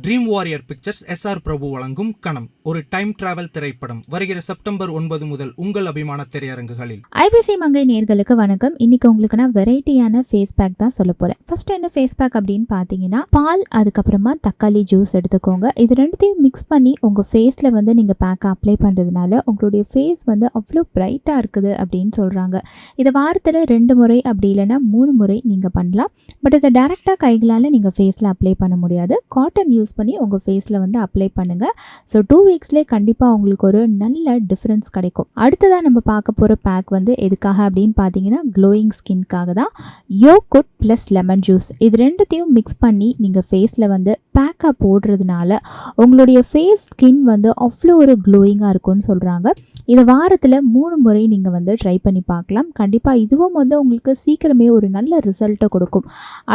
Dream warrior pictures SR பிரபு வழங்கும் கணம் ஒரு டைம் டிராவல் திரைப்படம் வருகிற செப்டம்பர் 9 முதல் உங்கள் அபிமான திரையரங்குகளில். ஐபிசி மங்கை நேயர்களுக்கு வணக்கம். இன்னைக்கு உங்களுக்கு நான் வெரைட்டியான ஃபேஸ் பேக் தான் சொல்ல போறேன். ஃபர்ஸ்ட் என்ன ஃபேஸ் பேக் அப்படின்னு பார்த்தீங்கன்னா, பால் அதுக்கப்புறமா தக்காளி ஜூஸ் எடுத்துக்கோங்க. இது ரெண்டுத்தையும் மிக்ஸ் பண்ணி உங்க ஃபேஸ்ல வந்து நீங்க பேக் அப்ளை பண்றதுனால உங்களுடைய ஃபேஸ் வந்து அவ்வளோ பிரைட்டா இருக்குது அப்படின்னு சொல்றாங்க. இதை வாரத்தில் 2 முறை அப்படி இல்லைன்னா 3 முறை நீங்க பண்ணலாம். பட் இதை டைரக்டா கைகளால் நீங்க ஃபேஸ்ல அப்ளை பண்ண முடியாது. காட்டன் யூஸ் பண்ணி உங்கள் ஃபேஸில் வந்து அப்ளை பண்ணுங்கள். ஸோ 2 வீக்ஸ்லேயே கண்டிப்பாக உங்களுக்கு ஒரு நல்ல டிஃப்ரென்ஸ் கிடைக்கும். அடுத்ததாக நம்ம பார்க்க போகிற பேக் வந்து எதுக்காக அப்படின்னு பார்த்தீங்கன்னா, க்ளோயிங் ஸ்கின்காக தான். யோகுட் ப்ளஸ் லெமன் ஜூஸ் இது ரெண்டுத்தையும் மிக்ஸ் பண்ணி நீங்கள் ஃபேஸில் வந்து பேக்காக போடுறதுனால உங்களுடைய ஃபேஸ் ஸ்கின் வந்து அவ்வளோ ஒரு க்ளோயிங்காக இருக்கும்னு சொல்கிறாங்க. இதை வாரத்தில் 3 முறை நீங்கள் வந்து ட்ரை பண்ணி பார்க்கலாம். கண்டிப்பாக இதுவும் வந்து உங்களுக்கு சீக்கிரமே ஒரு நல்ல ரிசல்ட்டை கொடுக்கும்.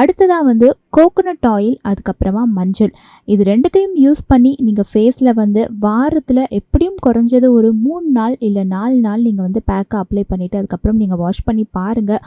அடுத்ததாக வந்து கோகோனட் ஆயில் அதுக்கப்புறமா மஞ்சள் இது ரெண்டுத்தையும் யூஸ் பண்ணி நீங்கள் ஃபேஸில் வந்து வாரத்தில் எப்படியும் குறைஞ்சது ஒரு 3 நாள் இல்லை 4 நாள் நீங்கள் வந்து பேக்கை அப்ளை பண்ணிவிட்டு அதுக்கப்புறம் நீங்கள் வாஷ் பண்ணி பாருங்கள்.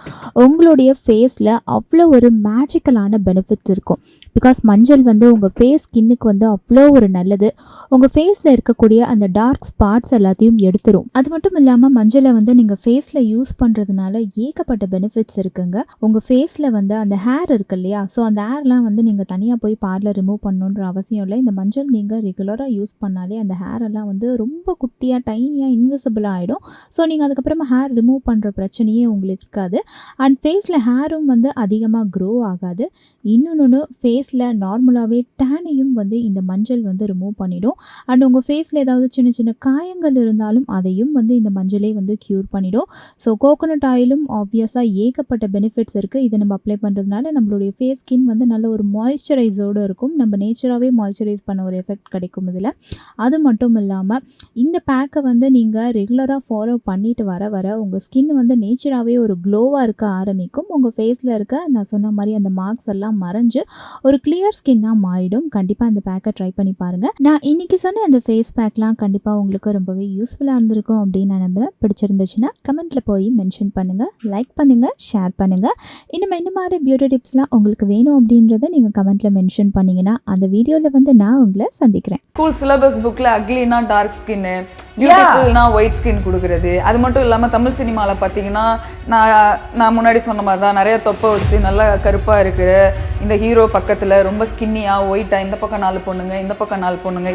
உங்களுடைய ஃபேஸில் அவ்வளோ ஒரு மேஜிக்கலான பெனிஃபிட்ஸ் இருக்கும். பிகாஸ் மஞ்சள் வந்து உங்கள் ஃபேஸ் ஸ்கின்னுக்கு வந்து அவ்வளோ ஒரு நல்லது. உங்கள் ஃபேஸில் இருக்கக்கூடிய அந்த டார்க் ஸ்பாட்ஸ் எல்லாத்தையும் எடுத்துரும். அது மட்டும் இல்லாமல் மஞ்சளை வந்து நீங்கள் ஃபேஸில் யூஸ் பண்ணுறதுனால ஏகப்பட்ட பெனிஃபிட்ஸ் இருக்குங்க. உங்கள் ஃபேஸில் வந்து அந்த ஹேர் இருக்கு இல்லையா, ஸோ அந்த ஹேர்லாம் வந்து நீங்கள் தனியாக போய் பார்லர் ரிமூவ் பண்ணணுன்ற அவசியம் இல்லை. இந்த மஞ்சள் நீங்கள் ரெகுலராக யூஸ் பண்ணாலே அந்த ஹேர் எல்லாம் வந்து ரொம்ப குட்டியாக டைனியாக இன்விசிபிளாக ஆகிடும். ஸோ நீங்கள் அதுக்கப்புறமா ஹேர் ரிமூவ் பண்ணுற பிரச்சனையே உங்களுக்கு இருக்காது. அண்ட் ஃபேஸில் ஹேரும் வந்து அதிகமாக க்ரோ ஆகாது. இன்னொன்று ஃபேஸில் நார்மலாகவே டேனையும் வந்து இந்த மஞ்சள் வந்து ரிமூவ் பண்ணிடும். அண்ட் உங்கள் ஃபேஸில் ஏதாவது சின்ன சின்ன காயங்கள் இருந்தாலும் அதையும் வந்து இந்த மஞ்சளே வந்து க்யூர் பண்ணிடும். ஸோ கோகோனட் ஆயிலும் ஆப்வியஸாக ஏகப்பட்ட பெனிஃபிட்ஸ் இருக்குது. இதை நம்ம அப்ளை பண்ணுறதுனால நம்மளுடைய ஃபேஸ் ஸ்கின் வந்து நல்ல ஒரு மாய்ஸ்சரைஸோடு இருக்கும். நம்ம நேச்சராகவே மாய்ஸ்சரைஸ் பண்ண ஒரு எஃபெக்ட் கிடைக்கும் இதில். அது மட்டும் இல்லாமல் இந்த பேக்கை வந்து நீங்கள் ரெகுலராக ஃபாலோ பண்ணிட்டு வர வர உங்கள் ஸ்கின் வந்து நேச்சராகவே ஒரு க்ளோவாக இருக்க ஆரம்பிக்கும். உங்கள் ஃபேஸில் இருக்க நான் சொன்ன மாதிரி அந்த மார்க்ஸ் எல்லாம் மறைஞ்சு ஒரு கிளியர் ஸ்கின்னாக மாறிடும். கண்டிப்பாக இந்த பேக்கை ட்ரை பண்ணி பாருங்கள். நான் இன்றைக்கி சொன்ன அந்த ஃபேஸ் பேக்லாம் கண்டிப்பாக உங்களுக்கு ரொம்பவே யூஸ்ஃபுல்லாக இருந்திருக்கும் அப்படின்னு நான் நம்புகிறேன். பிடிச்சிருந்துச்சுன்னா கமெண்ட்டில் போய் மென்ஷன் பண்ணுங்கள், லைக் பண்ணுங்கள், ஷேர் பண்ணுங்கள். இன்னும் இந்த மாதிரி பியூட்டி டிப்ஸ்லாம் உங்களுக்கு வேணும் அப்படின்றத நீங்கள் கமெண்ட்டில் மென்ஷன் பண்ணிங்கன்னா அந்த வீடியோவில் வந்து நான் உங்களை சந்திக்கிறேன். ஸ்கூல் சிலபஸ் புக்கில் அக்லினா டார்க் ஸ்கின்னு, பியூட்டிஃபுல்னா ஒயிட் ஸ்கின் கொடுக்குறது. அது மட்டும் இல்லாமல் தமிழ் சினிமாவில் பார்த்தீங்கன்னா நான் முன்னாடி சொன்ன மாதிரி தான் நிறைய தொப்பை வச்சு நல்லா கருப்பாக இருக்கிற இந்த ஹீரோ பக்கத்தில் ரொம்ப ஸ்கின்னியாக ஒயிட்டாக இந்த பக்கம் 4 பொண்ணுங்க இந்த பக்கம் 4 பொண்ணுங்க.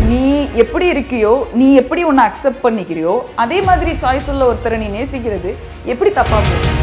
நீ எப்படி இருக்கியோ, நீ எப்படி ஒன்று அக்செப்ட் பண்ணிக்கிறியோ அதே மாதிரி சாய்ஸ் உள்ள ஒருத்தரை நீ நேசிக்கிறது எப்படி தப்பாக போகுது?